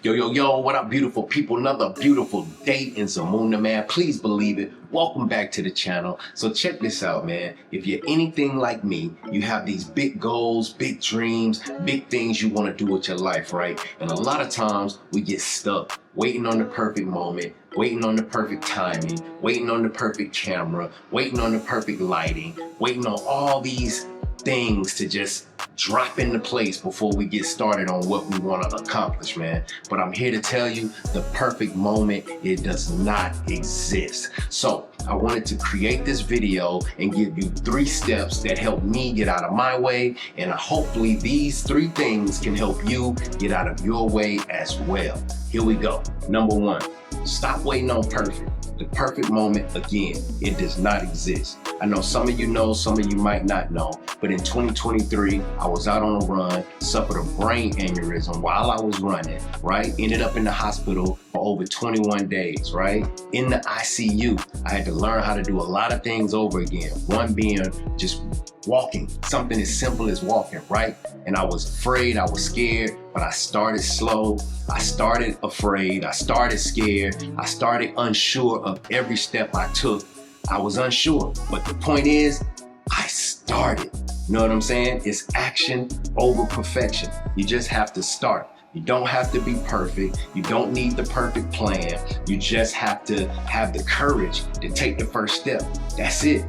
Yo, what up, beautiful people? Another beautiful day in Zamunda, man. Please believe it. Welcome back to the channel. So check this out, man. If you're anything like me, you have these big goals, big dreams, big things you want to do with your life, right? And a lot of times we get stuck waiting on the perfect moment, waiting on the perfect timing, waiting on the perfect camera, waiting on the perfect lighting, waiting on all these things to just drop into place before we get started on what we want to accomplish, man. But I'm here to tell you the perfect moment, it does not exist. So I wanted to create this video and give you 3 steps that help me get out of my way, and hopefully these 3 things can help you get out of your way as well. Here we go. Number 1, stop waiting on perfect. The perfect moment, again, it does not exist. I know some of you know, some of you might not know, but in 2023, I was out on a run, suffered a brain aneurysm while I was running, right? Ended up in the hospital for over 21 days, right? In the ICU, I had to learn how to do a lot of things over again. One being just walking, something as simple as walking, right? And I was afraid, I was scared, but I started slow. I started afraid, I started scared, I started unsure of every step I took. I was unsure, but the point is, I started. You know what I'm saying? It's action over perfection. You just have to start. You don't have to be perfect. You don't need the perfect plan. You just have to have the courage to take the first step. That's it.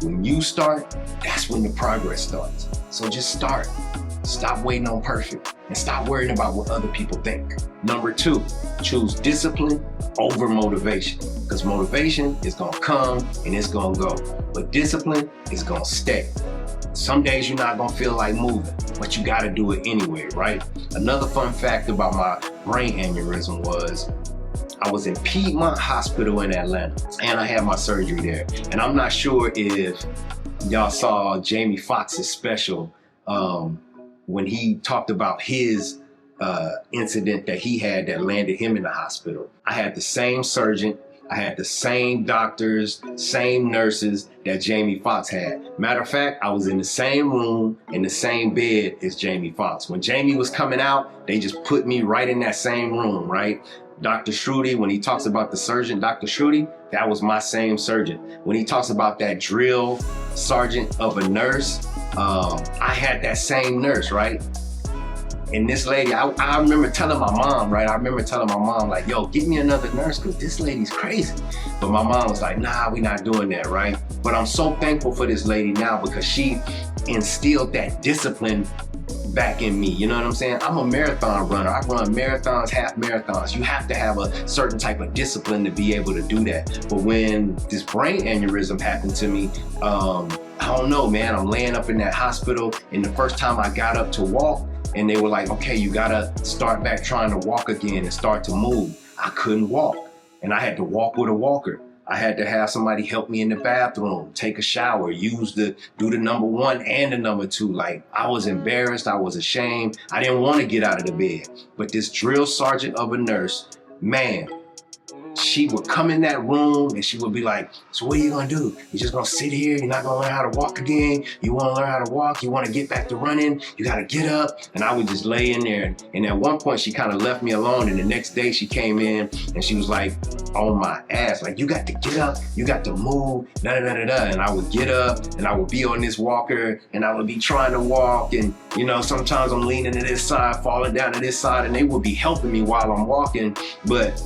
When you start, that's when the progress starts. So just start. Stop waiting on perfect and stop worrying about what other people think. Number 2, choose discipline over motivation, because motivation is gonna come and it's gonna go, but discipline is gonna stay. Some days you're not gonna feel like moving, but you gotta do it anyway, right? Another fun fact about my brain aneurysm was I was in Piedmont Hospital in Atlanta and I had my surgery there. And I'm not sure if y'all saw Jamie Foxx's special when he talked about his incident that he had that landed him in the hospital. I had the same surgeon, I had the same doctors, same nurses that Jamie Foxx had. Matter of fact, I was in the same room, in the same bed as Jamie Foxx. When Jamie was coming out, they just put me right in that same room, right? Dr. Shruti, when he talks about the surgeon, Dr. Shruti, that was my same surgeon. When he talks about that drill sergeant of a nurse, I had that same nurse, right? And this lady, I remember telling my mom, right? I remember telling my mom, like, yo, get me another nurse because this lady's crazy. But my mom was like, nah, we're not doing that, right? But I'm so thankful for this lady now because she instilled that discipline back in me. You know what I'm saying? I'm a marathon runner. I run marathons, half marathons. You have to have a certain type of discipline to be able to do that. But when this brain aneurysm happened to me, I don't know, man. I'm laying up in that hospital, and the first time I got up to walk, and they were like, okay, you gotta start back trying to walk again and start to move. I couldn't walk, and I had to walk with a walker. I had to have somebody help me in the bathroom, take a shower, do the number 1 and the number 2. Like, I was embarrassed, I was ashamed. I didn't want to get out of the bed. But this drill sergeant of a nurse, man, she would come in that room and she would be like, so what are you gonna do? You're just gonna sit here? You're not gonna learn how to walk again? You wanna learn how to walk? You wanna get back to running? You gotta get up. And I would just lay in there. And at one point she kind of left me alone, and the next day she came in and she was like on my ass, like, you got to get up, you got to move, da-da-da-da-da. And I would get up and I would be on this walker and I would be trying to walk, and you know, sometimes I'm leaning to this side, falling down to this side, and they would be helping me while I'm walking. But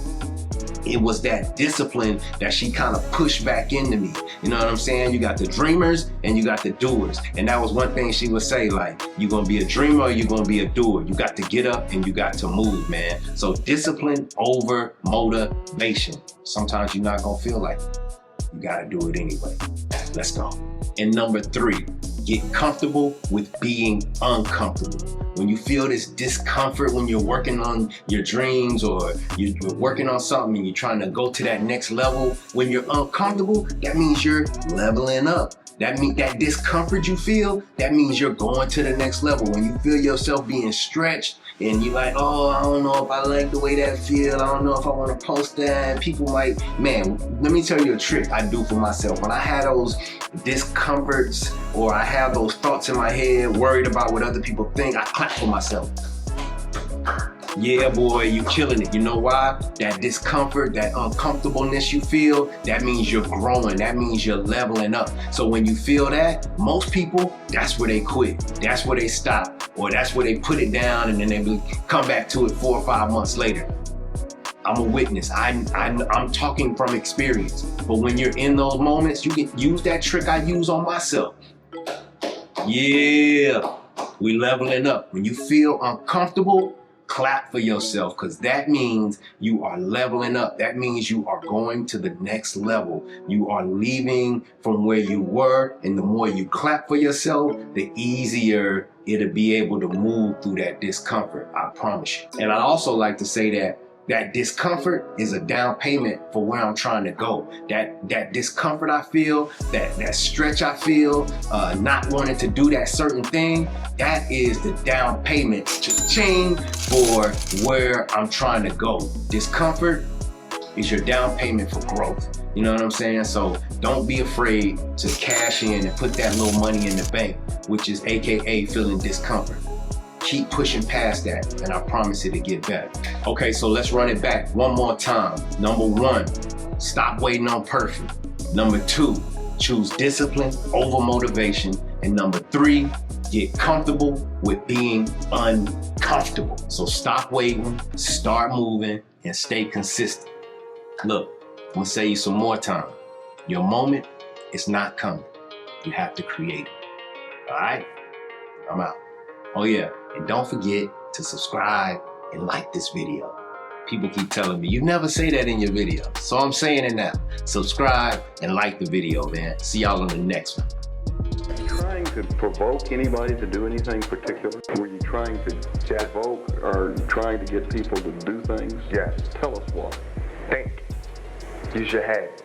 it was that discipline that she kind of pushed back into me. You know what I'm saying? You got the dreamers and you got the doers. And that was one thing she would say, like, you're gonna be a dreamer or you're gonna be a doer. You got to get up and you got to move, man. So discipline over motivation. Sometimes you're not gonna feel like it. You gotta do it anyway. Let's go. And number 3, get comfortable with being uncomfortable. When you feel this discomfort when you're working on your dreams or you're working on something and you're trying to go to that next level, when you're uncomfortable, that means you're leveling up. That means that discomfort you feel, that means you're going to the next level. When you feel yourself being stretched and you're like, oh, I don't know if I like the way that feel. I don't know if I want to post that. And people might, man, let me tell you a trick I do for myself. When I have those discomforts or I have those thoughts in my head, worried about what other people think, I clap for myself. Yeah, boy, you killing it. You know why? That discomfort, that uncomfortableness you feel, that means you're growing. That means you're leveling up. So when you feel that, most people, that's where they quit. That's where they stop. Or that's where they put it down and then they come back to it 4 or 5 months later. I'm a witness. I'm talking from experience. But when you're in those moments, you can use that trick I use on myself. Yeah, we leveling up. When you feel uncomfortable, clap for yourself, because that means you are leveling up. That means you are going to the next level. You are leaving from where you were, and the more you clap for yourself, the easier it'll be able to move through that discomfort. I promise you. And I also like to say that discomfort is a down payment for where I'm trying to go. That discomfort I feel, that stretch I feel, not wanting to do that certain thing, that is the down payment cha-ching for where I'm trying to go. Discomfort is your down payment for growth. You know what I'm saying? So don't be afraid to cash in and put that little money in the bank, which is AKA feeling discomfort. Keep pushing past that, and I promise it'll get better. Okay, so let's run it back one more time. Number 1, stop waiting on perfect. Number 2, choose discipline over motivation. And number 3, get comfortable with being uncomfortable. So stop waiting, start moving, and stay consistent. Look, I'm gonna say you some more time. Your moment is not coming. You have to create it. All right? I'm out. Oh yeah, and don't forget to subscribe and like this video. People keep telling me, you never say that in your video. So I'm saying it now. Subscribe and like the video, man. See y'all on the next one. Trying to provoke anybody to do anything particular? Were you trying to provoke or trying to get people to do things? Yes. Tell us what. Think. Use your head.